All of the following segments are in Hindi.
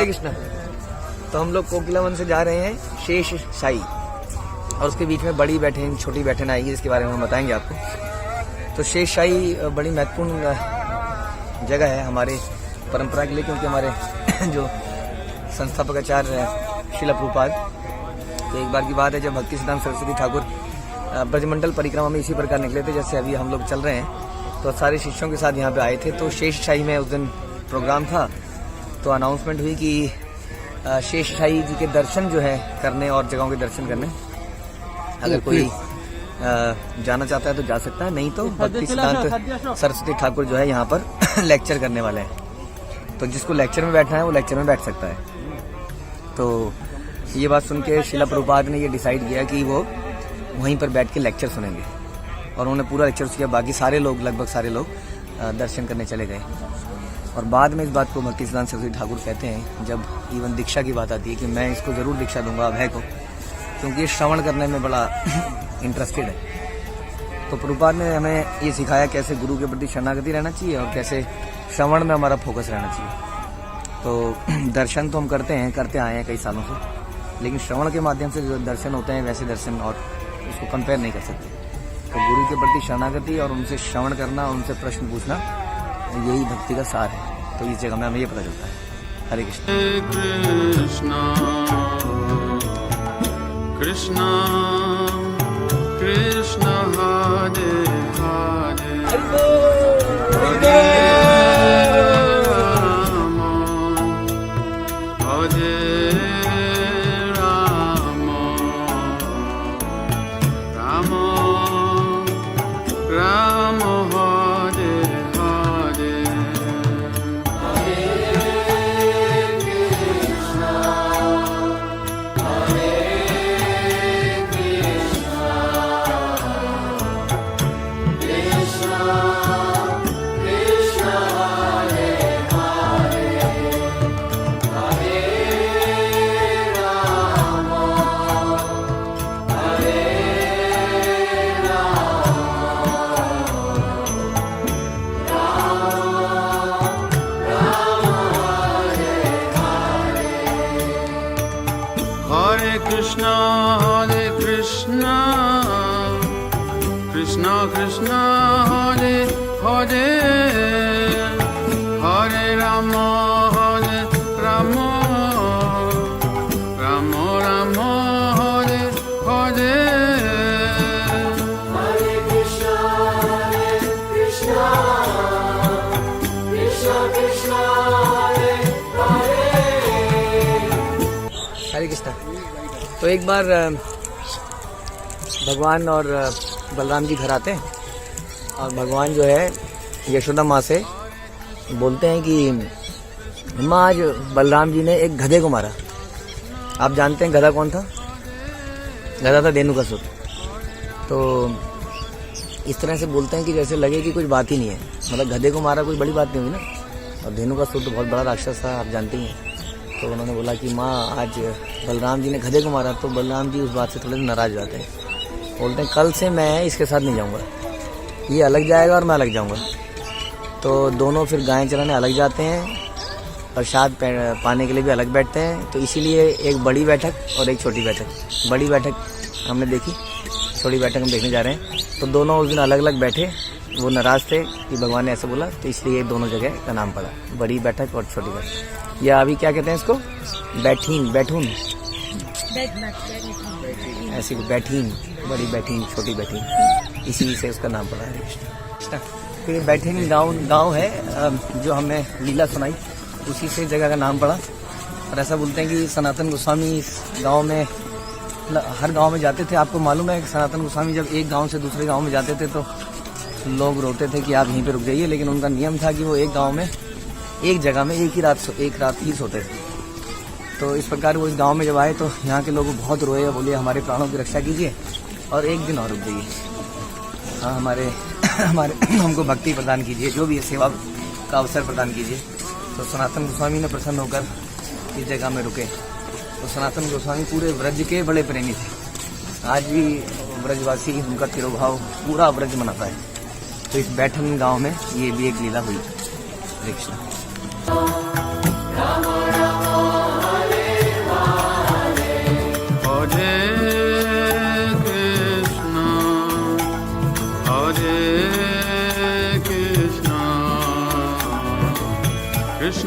हरे कृष्णा। तो हम लोग कोकिलावन से जा रहे हैं शेष शाही, और उसके बीच में बड़ी बैठन छोटी बैठन आएगी, जिसके बारे में हम बताएंगे आपको। तो शेष शाही बड़ी महत्वपूर्ण जगह है हमारे परंपरा के लिए, क्योंकि हमारे जो संस्थापक आचार्य शिला प्रभुपाद, तो एक बार की बात है जब भक्ति सिद्धांत सरस्वती ठाकुर ब्रजमंडल परिक्रमा में इसी प्रकार निकले थे जैसे अभी हम लोग चल रहे हैं, तो सारे शिष्यों के साथ यहाँ पे आए थे। तो शेष शाही में उस दिन प्रोग्राम था, तो अनाउंसमेंट हुई कि शेष शाही जी के दर्शन जो है करने और जगहों के दर्शन करने, अगर कोई जाना चाहता है तो जा सकता है, नहीं तो भक्ति सिद्धांत सरस्वती ठाकुर जो है यहाँ पर लेक्चर करने वाले हैं। तो जिसको लेक्चर में बैठना है वो लेक्चर में बैठ सकता है। तो ये बात सुन के शिला प्रभुपाद ने ये डिसाइड किया कि वो वहीं पर बैठ के लेक्चर सुनेंगे, और उन्होंने पूरा लेक्चर किया। बाकी सारे लोग, लगभग सारे लोग दर्शन करने चले गए। और बाद में इस बात को भक्ति सिद्धांत सरस्वती ठाकुर कहते हैं, जब इवन दीक्षा की बात आती है, कि मैं इसको जरूर दीक्षा दूंगा अभय को, क्योंकि ये श्रवण करने में बड़ा इंटरेस्टेड है। तो प्रभुपाद ने हमें ये सिखाया कैसे गुरु के प्रति शरणागति रहना चाहिए और कैसे श्रवण में हमारा फोकस रहना चाहिए। तो दर्शन तो हम करते आए हैं कई सालों से, लेकिन श्रवण के माध्यम से जो दर्शन होते हैं वैसे दर्शन और उसको कंपेयर नहीं कर सकते। तो गुरु के प्रति शरणागति और उनसे श्रवण करना, उनसे प्रश्न पूछना, यही भक्ति का सार है। तो इस जगह में हमें ये पता चलता है। हरे कृष्णा कृष्णा कृष्णा हरे हरे हरे कृष्णा कृष्णा कृष्णा हरे हरे हरे राम राम राम राम हरे हरे हरे कृष्णा कृष्णा कृष्णा हरे हरे। हरे कृष्णा। तो एक बार भगवान और बलराम जी घर आते हैं, और भगवान जो है यशोदा माँ से बोलते हैं कि माँ, आज बलराम जी ने एक गधे को मारा। आप जानते हैं गधा कौन था? गधा था धेनुकासुर। तो इस तरह से बोलते हैं कि जैसे लगे कि कुछ बात ही नहीं है, मतलब गधे को मारा कोई बड़ी बात नहीं हुई ना। और धेनुकासुर तो बहुत बड़ा राक्षस था, आप जानते ही हैं। तो उन्होंने बोला कि माँ, आज बलराम जी ने गधे को मारा। तो बलराम जी उस बात से थोड़े नाराज जाते हैं, बोलते हैं कल से मैं इसके साथ नहीं जाऊंगा, ये अलग जाएगा और मैं अलग जाऊंगा। तो दोनों फिर गायें चराने अलग जाते हैं, प्रसाद पाने के लिए भी अलग बैठते हैं। तो इसीलिए एक बड़ी बैठक और एक छोटी बैठक। बड़ी बैठक हमने देखी, छोटी बैठक हम देखने जा रहे हैं। तो दोनों उस दिन अलग अलग बैठे, वो नाराज थे कि भगवान ने ऐसा बोला, तो इसलिए दोनों जगह का नाम पड़ा, बड़ी बैठक और छोटी बैठक। या अभी क्या कहते हैं इसको, बैठीन, बैठून, ऐसी बैठीन, बड़ी बैठीन, छोटी बैठीन, इसी से उसका नाम पड़ा है। फिर बैठीन गांव है जो हमने लीला सुनाई, उसी से जगह का नाम पड़ा। और ऐसा बोलते हैं कि सनातन गोस्वामी इस गांव में, हर गांव में जाते थे। आपको मालूम है कि सनातन गोस्वामी जब एक गांव से दूसरे गांव में जाते थे तो लोग रोते थे कि आप यहीं पे रुक जाइए, लेकिन उनका नियम था कि वो एक गांव में, एक जगह में एक रात ही सोते थे। तो इस प्रकार वो इस गांव में जब आए तो यहाँ के लोग बहुत रोए, बोले हमारे प्राणों की रक्षा कीजिए और एक दिन और रुक जाइए, हाँ हमारे हमको भक्ति प्रदान कीजिए, जो भी है सेवा का अवसर प्रदान कीजिए। तो सनातन गोस्वामी ने प्रसन्न होकर इस जगह में रुके। तो सनातन गोस्वामी पूरे ब्रज के बड़े प्रेमी थे। आज भी ब्रजवासी उनका तिरुभाव पूरा ब्रज मनाता है। तो इस बैठन गांव में ये भी एक लीला हुई। हरे Krishna.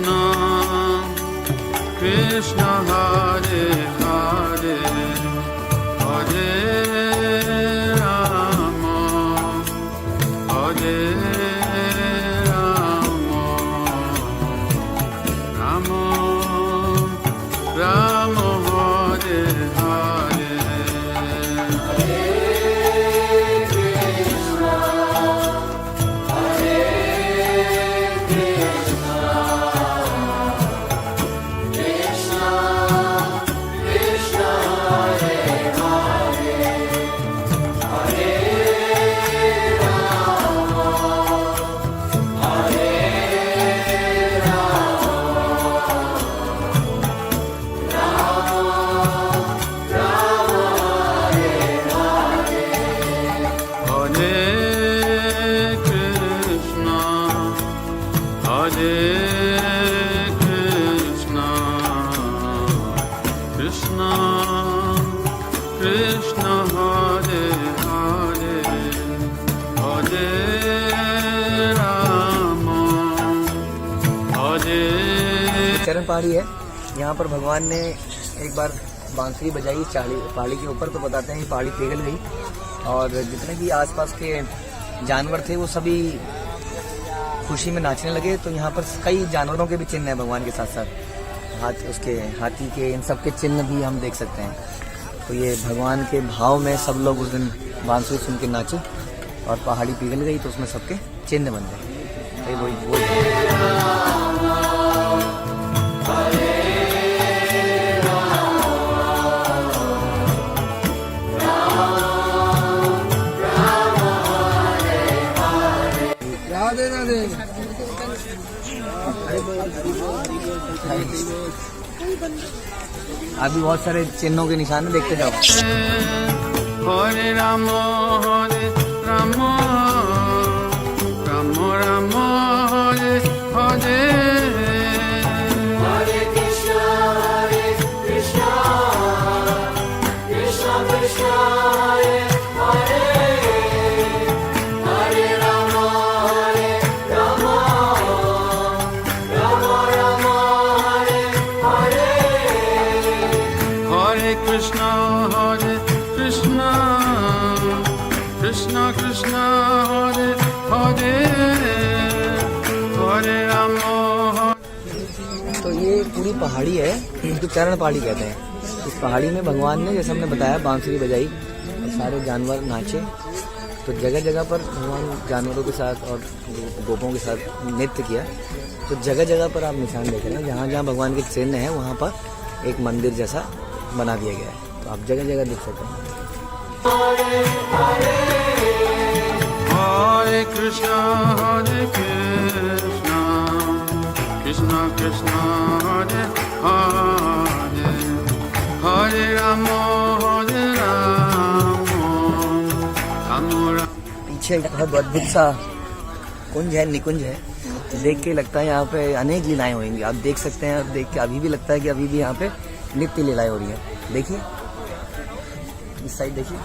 Krishna Krishna Hare Hare Hare Rama Hare Rama Rama Rama Hare Hare Krishna Krishna Hare Hare Hare Rama Hare चरण पहाड़ी है। यहाँ पर भगवान ने एक बार बांसुरी बजाई पहाड़ी के ऊपर, तो बताते हैं पहाड़ी पिघल गई और जितने भी आसपास के जानवर थे वो सभी खुशी में नाचने लगे। तो यहाँ पर कई जानवरों के भी चिन्ह हैं भगवान के साथ साथ, उसके हाथी के, इन सब के चिन्ह भी हम देख सकते हैं। तो ये भगवान के भाव में सब लोग उस दिन बांसुरी सुन के नाचे और पहाड़ी पिघल गई तो उसमें सबके चिन्ह बन गए। तो वही राधे राधे। अभी बहुत सारे चिन्हों के निशान हैं, देखते जाओ। Hare Rama Hare Rama Rama Rama Hare Hare Hare Krishna Hare Krishna Krishna Krishna Hare Hare Hare Rama Hare Rama Rama Rama Hare Hare Hare Krishna Hare Krishna Krishna Krishna Hare Hare Hare Rama तो ये पूरी पहाड़ी है, इसको चरण पहाड़ी कहते हैं। इस पहाड़ी में भगवान ने, जैसे हमने बताया, बांसुरी बजाई और सारे जानवर नाचे। तो जगह जगह पर भगवान जानवरों के साथ और गोपों के साथ नृत्य किया। तो जगह जगह पर आप निशान देख रहे हैं, जहाँ जहाँ भगवान के चिन्ह है वहाँ पर एक मंदिर जैसा बना दिया गया है। तो आप जगह जगह देख सकते हैं। Hare Krishna Hare Krishna Krishna Krishna Hare Hare Hare Rama Hare Rama Rama Rama पीछे एक बहुत अद्भुत सा कुंज है, निकुंज है। तो देख के लगता है यहाँ पे अनेक लीलाएं होंगी। आप देख सकते हैं, देख के अभी भी लगता है कि अभी भी यहाँ पे नित्य लीलाएं हो रही है। देखिए इस साइड देखिए।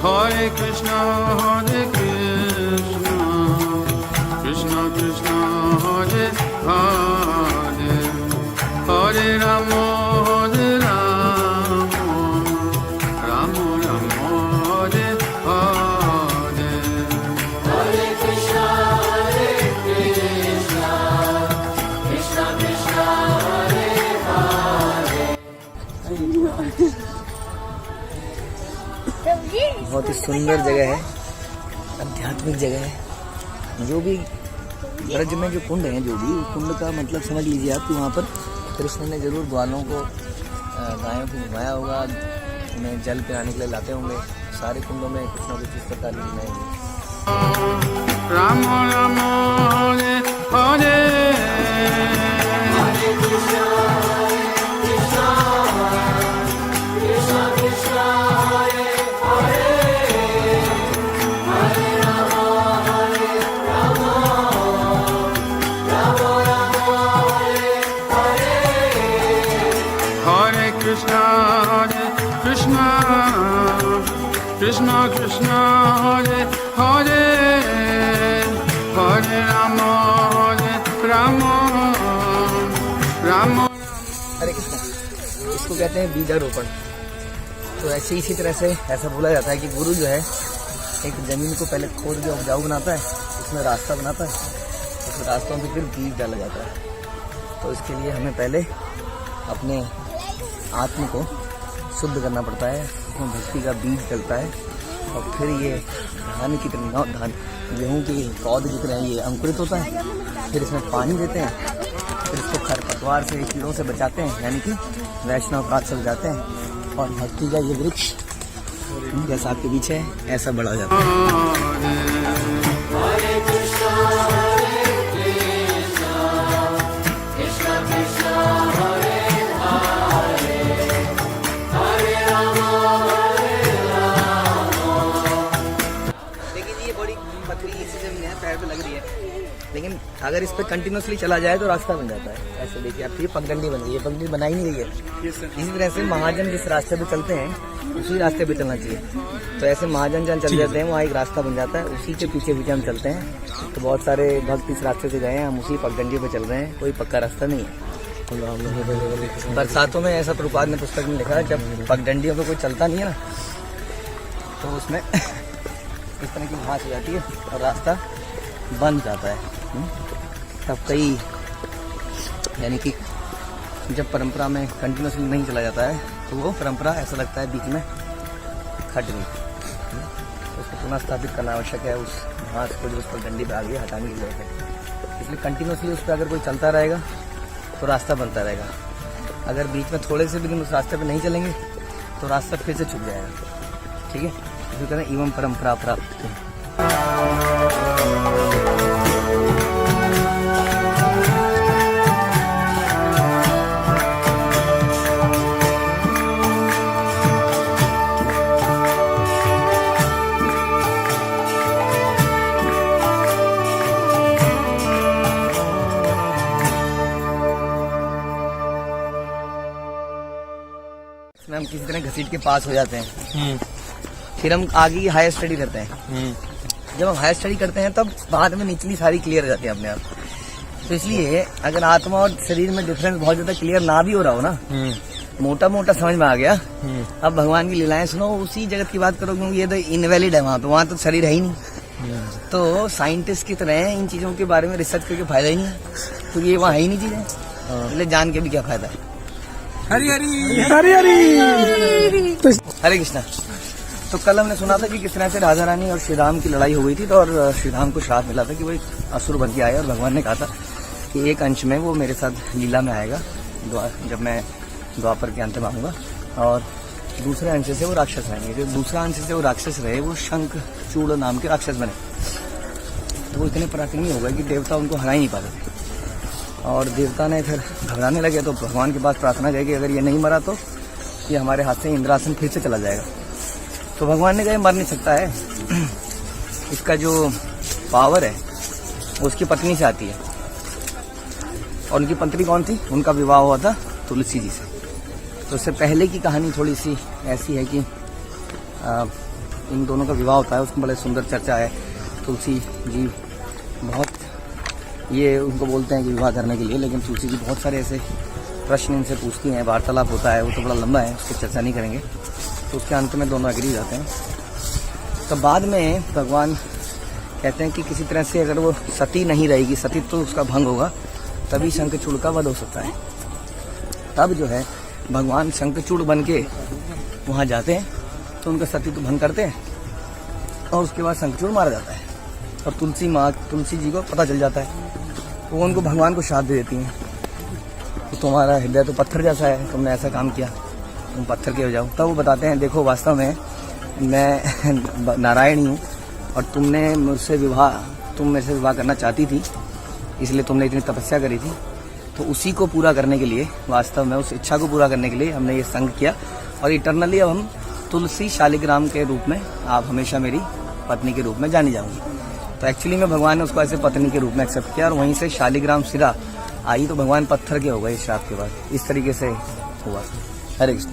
Hare Krishna Hare Krishna Krishna Krishna Hare Hare Hare Rama Hare Rama Rama Rama Hare Hare Hare Krishna Hare Krishna Krishna Krishna Hare Hare बहुत ही सुंदर जगह है, आध्यात्मिक जगह है। जो भी ब्रज में जो कुंड हैं, जो भी कुंड का मतलब समझ लीजिए आप कि वहाँ पर कृष्ण ने जरूर ग्वालों को, गायों को घुमाया होगा, उन्हें जल पिलाने के लिए लाते होंगे। सारे कुंडों में कुछ न कुछ इस प्रकार की लीलाएं हुई। Rama Rama Hare Hare Hare Krishna Krishna Krishna Krishna Hare Hare Hare Rama Hare Rama Rama Rama Hare Hare Hare Krishna Hare Krishna Krishna Hare Hare Hare Rama Rama Rama हरे कृष्ण। इसको कहते हैं बीजारोपण। तो ऐसे इसी तरह से ऐसा बोला जाता है कि गुरु जो है एक जमीन को पहले खोद के उपजाऊ बनाता है, उसमें रास्ता बनाता है, उस रास्तों में फिर बीज डाला जाता है। तो इसके लिए हमें पहले अपने आत्म को शुद्ध करना पड़ता है, उसमें भक्ति का बीज डलता है और फिर ये धान की तरह धान गेहूँ की पौध की तरह ये अंकुरित होता है। फिर इसमें पानी देते हैं, फिर इसको खरपतवार से कीड़ों से बचाते हैं, यानी कि वैष्णव पात से बचाते हैं और भक्ति का ये वृक्ष जैसा आपके पीछे है ऐसा बड़ा हो जाता है। Hare Krishna, Hare Krishna, Krishna Krishna, Hare Hare, Hare Rama, Hare Rama। लेकिन ये बड़ी पथरीली सी जमीन है, पैर पे लग रही है, लेकिन अगर इस पे कंटिन्यूसली चला जाए तो रास्ता बन जाता है। ऐसे देखिए आप, ये पगडंडी बन गई है, पगडंडी बनाई नहीं गई है। इसी तरह से महाजन जिस रास्ते पे चलते हैं उसी रास्ते पे चलना चाहिए। तो ऐसे महाजन जहाँ चल जाते हैं वहाँ एक रास्ता बन जाता है, उसी के पीछे पीछे हम चलते हैं। तो बहुत सारे भक्त इस रास्ते से गए हैं, हम उसी पगडंडी पे चल रहे हैं, कोई पक्का रास्ता नहीं है। बरसातों में ऐसा प्रभुपाद ने पुस्तक में लिखा है, जब पगडंडियों पे कोई चलता नहीं है ना तो उसमें इस तरह की घास हो जाती है और रास्ता बंद जाता है। तब कई यानी कि जब परंपरा में कंटिन्यूसली नहीं चला जाता है तो वो परंपरा ऐसा लगता है बीच में खट गई। तो उसको पुनः स्थापित करना आवश्यक है, उस घास को जो उस पर डंडी पे आ गई हटाने की जरूरत है। इसलिए कंटिन्यूसली उस पर अगर कोई चलता रहेगा तो रास्ता बनता रहेगा। अगर बीच में थोड़े से भी उस रास्ते पर नहीं चलेंगे तो रास्ता फिर से छूट जाएगा। ठीक है, इसी तरह एवं परंपरा प्राप्त। हम किसी तरह घसीट के पास हो जाते हैं, फिर हम आगे की हायर स्टडी करते हैं। जब हम हायर स्टडी करते हैं तब बाद में निचली सारी क्लियर हो जाती है अपने आप। तो इसलिए अगर आत्मा और शरीर में डिफरेंस बहुत ज्यादा क्लियर ना भी हो रहा हो ना, मोटा मोटा समझ में आ गया, अब भगवान की लीलाएं सुनो, उसी जगत की बात करो, क्योंकि ये तो इनवैलिड है, वहाँ तो शरीर है ही नहीं। तो साइंटिस्ट की तरह इन चीजों के बारे में रिसर्च करके फायदा ही नहीं है, क्योंकि ये वहाँ है ही नहीं चीजें, इसलिए जान के भी क्या फायदा है। हरि हरि हरि हरि। हरे कृष्णा। तो कल हमने सुना था कि किस तरह से राधा रानी और श्री राम की लड़ाई हो गई थी, तो और श्री राम को श्राप मिला था कि वो एक असुर बन के आए, और भगवान ने कहा था कि एक अंश में वो मेरे साथ लीला में आएगा जब मैं द्वापर के अंत में आऊँगा, और दूसरे अंश से वो राक्षस आएंगे। जो दूसरा अंश से वो राक्षस रहे वो शंख चूड़ नाम के राक्षस बने। तो वो इतने पराक्रमी हो गए कि देवता उनको हरा ही नहीं पाते थे, और देवता ने फिर घबराने लगे। तो भगवान के पास प्रार्थना की कि अगर ये नहीं मरा तो ये हमारे हाथ से इंद्रासन फिर से चला जाएगा। तो भगवान ने कहा मर नहीं सकता है, इसका जो पावर है वो उसकी पत्नी से आती है, और उनकी पत्नी कौन थी, उनका विवाह हुआ था तुलसी जी से। तो उससे पहले की कहानी थोड़ी सी ऐसी है कि इन दोनों का विवाह होता है, उसमें बड़े सुंदर चर्चा है। तुलसी जी बहुत ये उनको बोलते हैं कि विवाह करने के लिए, लेकिन तुलसी जी बहुत सारे ऐसे प्रश्न इनसे पूछती हैं, वार्तालाप होता है, वो तो बड़ा लंबा है, उसको चर्चा नहीं करेंगे। तो उसके अंत में दोनों एग्री जाते हैं। तो बाद में भगवान कहते हैं कि किसी तरह से अगर वो सती नहीं रहेगी, सती तो उसका भंग होगा, तभी शंखचूड़ का वध हो सकता है। तब जो है भगवान शंखचूड़ बन के वहाँ जाते हैं, तो उनका सती तो भंग करते हैं, और उसके बाद शंखचूड़ मारा जाता है। और तुलसी जी को पता चल जाता है, तो वो उनको भगवान को शाप दे देती हैं, तो तुम्हारा हृदय तो पत्थर जैसा है, तुमने ऐसा काम किया, तुम पत्थर के हो जाओ। तब वो बताते हैं देखो वास्तव में मैं नारायण ही हूँ, और तुम मेरे से विवाह करना चाहती थी, इसलिए तुमने इतनी तपस्या करी थी। तो उसी को पूरा करने के लिए, वास्तव में उस इच्छा को पूरा करने के लिए हमने ये संग किया, और इटरनली अब हम तुलसी शालिग्राम के रूप में आप हमेशा मेरी पत्नी के रूप में जानी जाऊंगी। तो एक्चुअली में भगवान ने उसको ऐसे पत्नी के रूप में एक्सेप्ट किया, और वहीं से शालिग्राम सिरा आई, तो भगवान पत्थर के हो गए इस श्राप के बाद। इस तरीके से हुआ। हरे कृष्ण।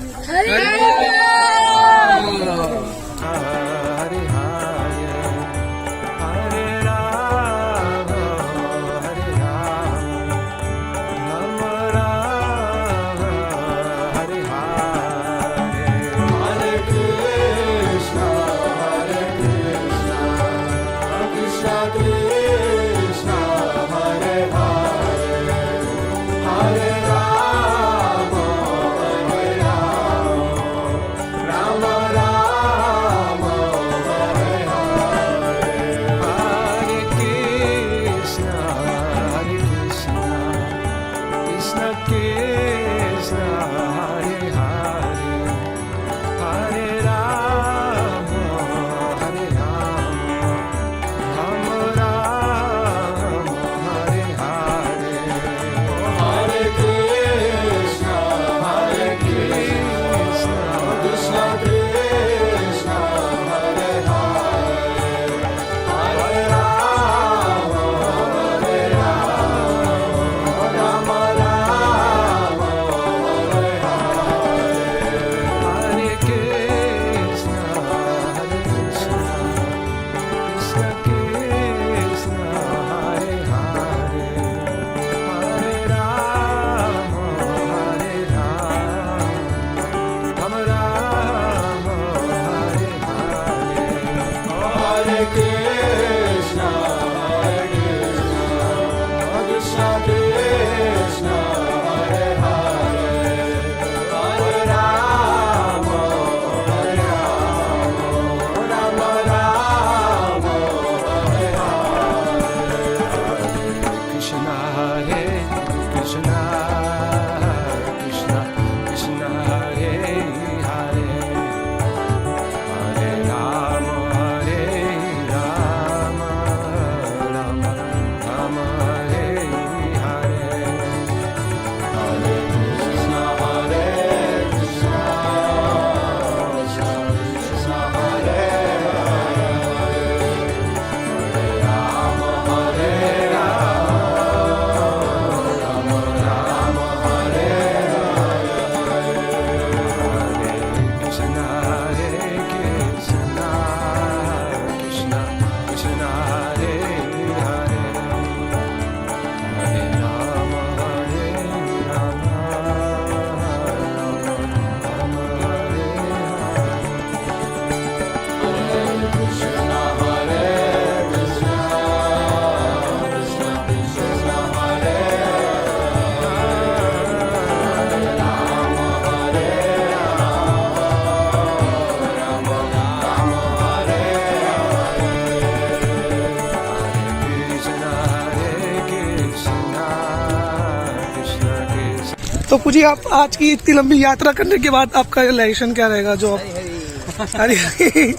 तो पूछिए आप आज की इतनी लंबी यात्रा करने के बाद आपका रिलेशन क्या रहेगा जो हरी हरी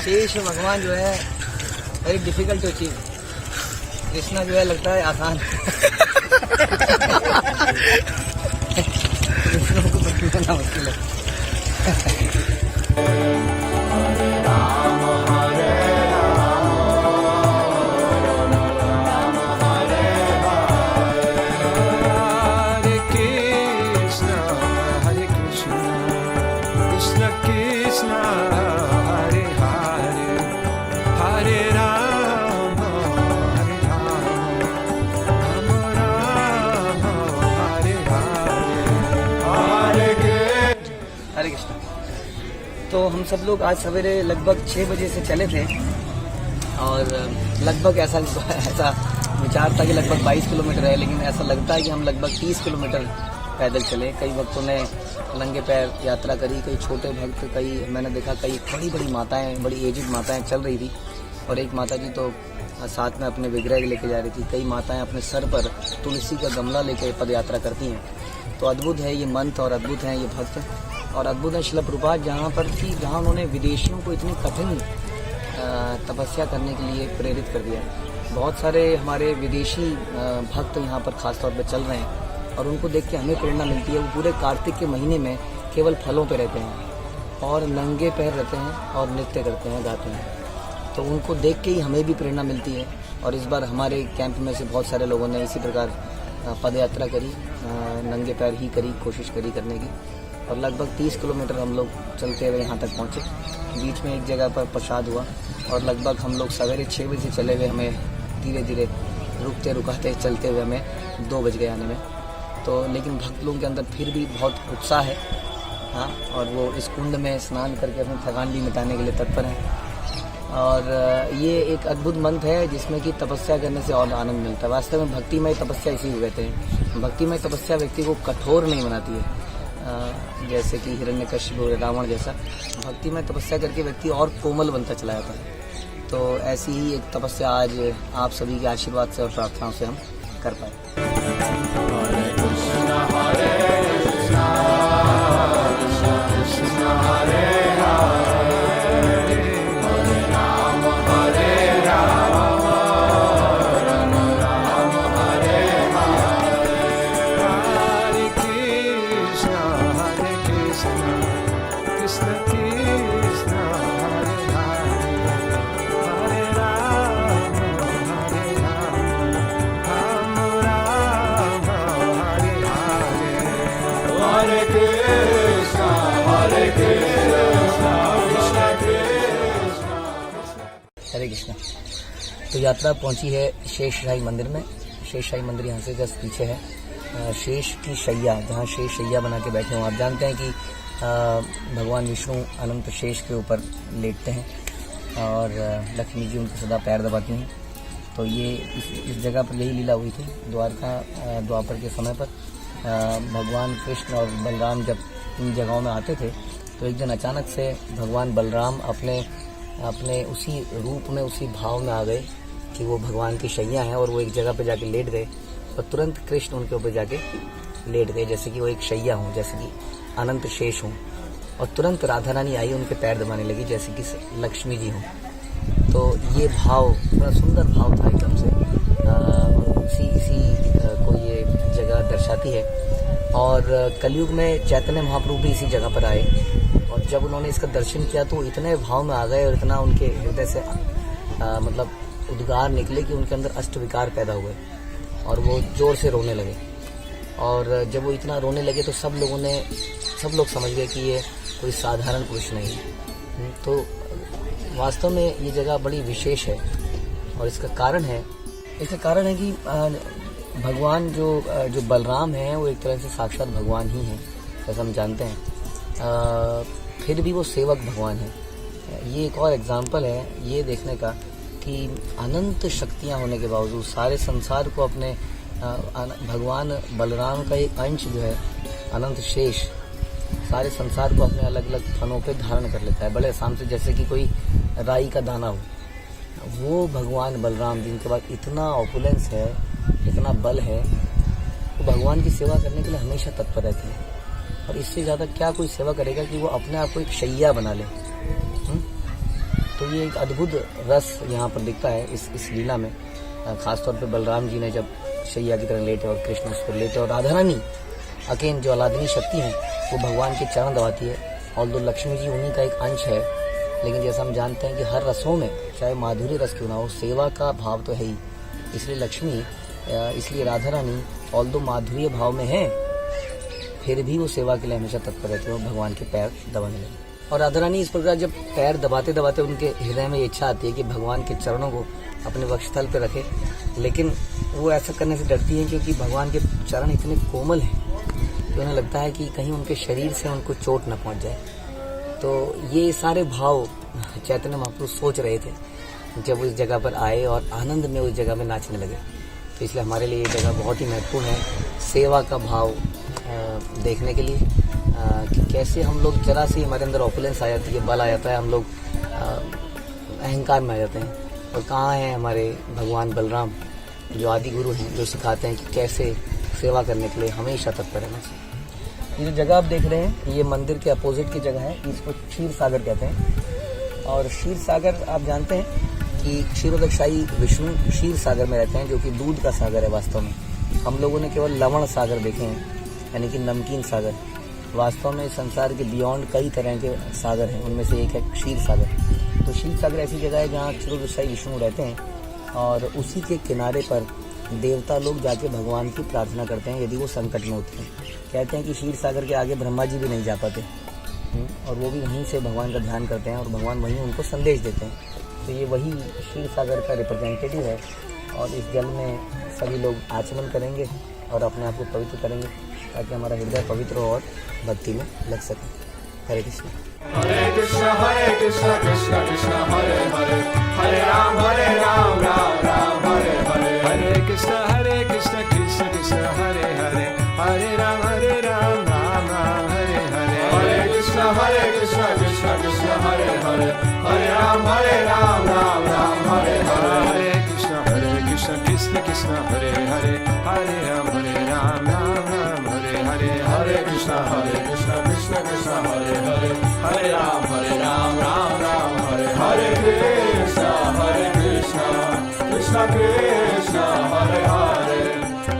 शेष भगवान जो है very difficult to achieve, Krishna जो है लगता है आसान कृष्णा को पकड़ना मुश्किल है। Hare Krishna, Hare Krishna, Krishna Krishna, Hare Hare, Hare Rama, Hare Rama, Rama Rama, Hare Hare, Hare Krishna. हरे कृष्ण। तो हम सब लोग आज सवेरे लगभग 6 बजे से चले थे और लगभग ऐसा विचार था कि लगभग 22 किलोमीटर है, लेकिन ऐसा लगता है कि हम लगभग 30 किलोमीटर पैदल चले। कई भक्तों ने नंगे पैर यात्रा करी, कई छोटे भक्त, कई मैंने देखा कई बड़ी बड़ी माताएं, बड़ी एजिड माताएं चल रही थी और एक माता जी तो साथ में अपने विग्रह लेके जा रही थी। कई माताएं अपने सर पर तुलसी का गमला लेकर पद यात्रा करती हैं। तो अद्भुत है ये मंत्र और अद्भुत हैं ये भक्त और अद्भुत है शिला प्रभुपाद जहाँ पर कि जहाँ उन्होंने विदेशियों को इतनी कठिन तपस्या करने के लिए प्रेरित कर दिया। बहुत सारे हमारे विदेशी भक्त यहाँ पर खास तौर पर चल रहे हैं और उनको देख के हमें प्रेरणा मिलती है। वो पूरे कार्तिक के महीने में केवल फलों पे रहते हैं और नंगे पैर रहते हैं और नृत्य करते हैं, गाते हैं। तो उनको देख के ही हमें भी प्रेरणा मिलती है। और इस बार हमारे कैंप में से बहुत सारे लोगों ने इसी प्रकार पद यात्रा करी, नंगे पैर ही करी, कोशिश करी करने की और लगभग 30 किलोमीटर हम लोग चलते हुए यहाँ तक पहुँचे। बीच में एक जगह पर प्रसाद हुआ और लगभग हम लोग सवेरे 6 बजे चले हुए हमें धीरे धीरे रुकते रुकाते चलते हुए हमें 2 बज गए आने में। तो लेकिन भक्त लोगों के अंदर फिर भी बहुत उत्साह है, हाँ, और वो इस कुंड में स्नान करके अपनी थकान भी मिटाने के लिए तत्पर हैं। और ये एक अद्भुत मंत्र है जिसमें कि तपस्या करने से और आनंद मिलता है। वास्तव में भक्तिमय तपस्या इसी को कहते हैं। भक्तिमय तपस्या व्यक्ति को कठोर नहीं बनाती है, जैसे कि हिरण्यकश्यप, रावण जैसा। भक्तिमय तपस्या करके व्यक्ति और कोमल बनता चला जाता है। तो ऐसी ही एक तपस्या आज आप सभी के आशीर्वाद से और प्रार्थनाओं से हम कर पाए। Hare Krishna, Hare Krishna, Krishna Krishna, Hare Hare, Hare Rama, Hare Rama, Rama Rama, Hare Hare, Hare Krishna, Hare Krishna, Krishna Krishna. हरे कृष्णा। तो यात्रा पहुंची है शेष शाही मंदिर में। शेष शाही मंदिर यहाँ से जस्ट पीछे है। शेष की शैया, जहाँ शेष शैया बना के बैठे हों। आप जानते हैं कि भगवान विष्णु अनंत शेष के ऊपर लेटते हैं और लक्ष्मी जी उनके सदा पैर दबाती हैं। तो ये इस जगह पर यही लीला हुई थी द्वापर के समय पर। भगवान कृष्ण और बलराम जब इन जगहों में आते थे तो एक दिन अचानक से भगवान बलराम अपने उसी रूप में, उसी भाव में आ गए कि वो भगवान की शैया हैं और वो एक जगह पे जाके लेट गए और तुरंत कृष्ण उनके ऊपर जाके लेट गए, जैसे कि वो एक शैया हों, जैसे कि अनंत शेष हों। और तुरंत राधा रानी आई, उनके पैर दबाने लगी जैसे कि लक्ष्मी जी हों। तो ये भाव बड़ा सुंदर भाव था एकदम से। इसी को ये जगह दर्शाती है। और कलयुग में चैतन्य महाप्रभु भी इसी जगह पर आए और जब उन्होंने इसका दर्शन किया तो इतने भाव में आ गए और इतना उनके हृदय से मतलब उद्गार निकले कि उनके अंदर अष्ट विकार पैदा हुए और वो जोर से रोने लगे। और जब वो इतना रोने लगे तो सब लोग समझ गए कि ये कोई साधारण पुरुष नहीं है। तो वास्तव में ये जगह बड़ी विशेष है और इसका कारण है कि भगवान जो बलराम हैं वो एक तरह से साक्षात भगवान ही हैं, जैसा हम जानते हैं। फिर भी वो सेवक भगवान है। ये एक और एग्जाम्पल है ये देखने का कि अनंत शक्तियाँ होने के बावजूद सारे संसार को अपने भगवान बलराम का एक अंश जो है अनंत शेष सारे संसार को अपने अलग अलग फनों पे धारण कर लेता है, बड़े आसाम से, जैसे कि कोई राई का दाना हो। वो भगवान बलराम जिनके पास इतना ऑपुलेंस है, इतना बल है, वो भगवान की सेवा करने के लिए हमेशा तत्पर रहते हैं। और इससे ज़्यादा क्या कोई सेवा करेगा कि वो अपने आप को एक शैया बना ले। तो ये एक अद्भुत रस यहाँ पर दिखता है इस लीला में। खासतौर पे बलराम जी ने जब शैया की तरह लेटे और कृष्ण उस पर लेटे, और राधा रानी अकेन जो अलादनी शक्ति है वो भगवान के चरण दबाती है। और दो लक्ष्मी जी उन्हीं का एक अंश है, लेकिन जैसा हम जानते हैं कि हर रसों में चाहे माधुर्य रस क्यों ना हो, सेवा का भाव तो है ही। इसलिए लक्ष्मी, इसलिए राधा रानी ऑल दो माधुर्य भाव में है, फिर भी वो सेवा के लिए हमेशा तत्पर रहती है, भगवान के पैर दबाने लगे। और राधा रानी इस प्रकार जब पैर दबाते दबाते उनके हृदय में ये इच्छा आती है कि भगवान के चरणों को अपने वक्षस्थल पर रखे, लेकिन वो ऐसा करने से डरती हैं क्योंकि भगवान के चरण इतने कोमल हैं कि उन्हें लगता है कि कहीं उनके शरीर से उनको चोट न पहुंच जाए। तो ये सारे भाव चैतन्य महाप्रभु सोच रहे थे जब उस जगह पर आए और आनंद में उस जगह में नाचने लगे। तो इसलिए हमारे लिए ये जगह बहुत ही महत्वपूर्ण है सेवा का भाव देखने के लिए, कि कैसे हम लोग जरा सी हमारे अंदर ऑपुलेंस आ जाती है, बल आ जाता है, हम लोग अहंकार में आ जाते हैं। और कहाँ हैं हमारे भगवान बलराम जो आदि गुरु हैं, जो सिखाते हैं कि कैसे सेवा करने के लिए हमेशा तत्पर रहना चाहिए। ये जो जगह आप देख रहे हैं ये मंदिर के अपोजिट की जगह है, इसको क्षीर सागर कहते हैं। और क्षीर सागर आप जानते हैं कि क्षीरोदक शाही विष्णु क्षीर सागर में रहते हैं, जो कि दूध का सागर है वास्तव में। हम लोगों ने केवल लवण सागर देखे हैं, यानी कि नमकीन सागर। वास्तव में संसार के बियॉन्ड कई तरह के सागर हैं, उनमें से एक है क्षीर सागर। तो क्षीर सागर ऐसी जगह है जहाँ क्षीरोदक शाही विष्णु रहते हैं, और उसी के किनारे पर देवता लोग जाके भगवान की प्रार्थना करते हैं यदि वो संकट में होते हैं। कहते हैं कि क्षीर सागर के आगे ब्रह्मा जी भी नहीं जा पाते, और वो भी वहीं से भगवान का ध्यान करते हैं और भगवान वहीं उनको संदेश देते हैं। तो ये वही क्षीर सागर का रिप्रेजेंटेटिव है, और इस जल में सभी लोग आचमन करेंगे और अपने आप को पवित्र करेंगे ताकि हमारा हृदय पवित्र हो और भक्ति में लग सके। हरे कृष्ण कृष्ण कृष्ण कृष्ण हरे हरे, हरे राम राम हरे हरे, हरे कृष्ण कृष्ण कृष्ण हरे हरे, हरे राम राम राम हरे हरे, हरे कृष्ण कृष्ण कृष्ण हरे हरे, हरे राम राम हरे हरे, हरे कृष्ण कृष्ण कृष्ण हरे हरे, हरे राम राम हरे हरे, हरे कृष्ण कृष्ण कृष्ण हरे हरे, हरे राम राम हरे हरे, हरे कृष्ण कृष्ण कृष्ण हरे हरे,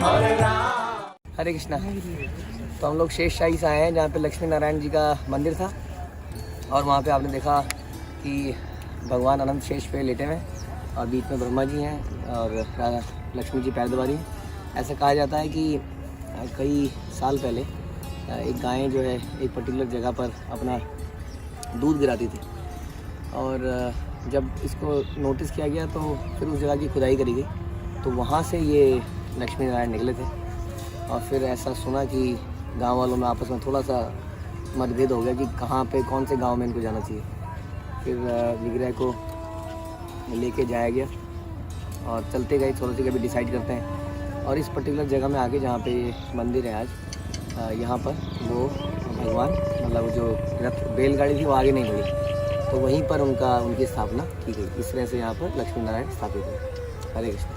हरे राम। हरे कृष्णा। तो हम लोग शेष शाही से आए हैं जहाँ पे लक्ष्मी नारायण जी का मंदिर था, और वहाँ पे आपने देखा कि भगवान अनंत शेष पे लेटे हुए हैं और बीच में ब्रह्मा जी हैं और लक्ष्मी जी पैर दबा रही हैं। ऐसा कहा जाता है कि कई साल पहले एक गाय जो है एक पर्टिकुलर जगह पर अपना दूध गिराती थी, और जब इसको नोटिस किया गया तो फिर उस जगह की खुदाई करी गई, तो वहाँ से ये लक्ष्मी नारायण निकले थे। और फिर ऐसा सुना कि गांव वालों में आपस में थोड़ा सा मतभेद हो गया कि कहाँ पे कौन से गांव में इनको जाना चाहिए। फिर विग्रह को लेके जाया गया और चलते गए, थोड़ा सी कभी डिसाइड करते हैं। और इस पर्टिकुलर जगह में आके जहाँ पे मंदिर है आज, यहाँ पर वो भगवान मतलब जो रथ बैलगाड़ी थी वो आगे नहीं बढ़ी, तो वहीं पर उनकी स्थापना की गई। इस तरह से यहाँ पर लक्ष्मी नारायण स्थापित हुए। हरे कृष्ण।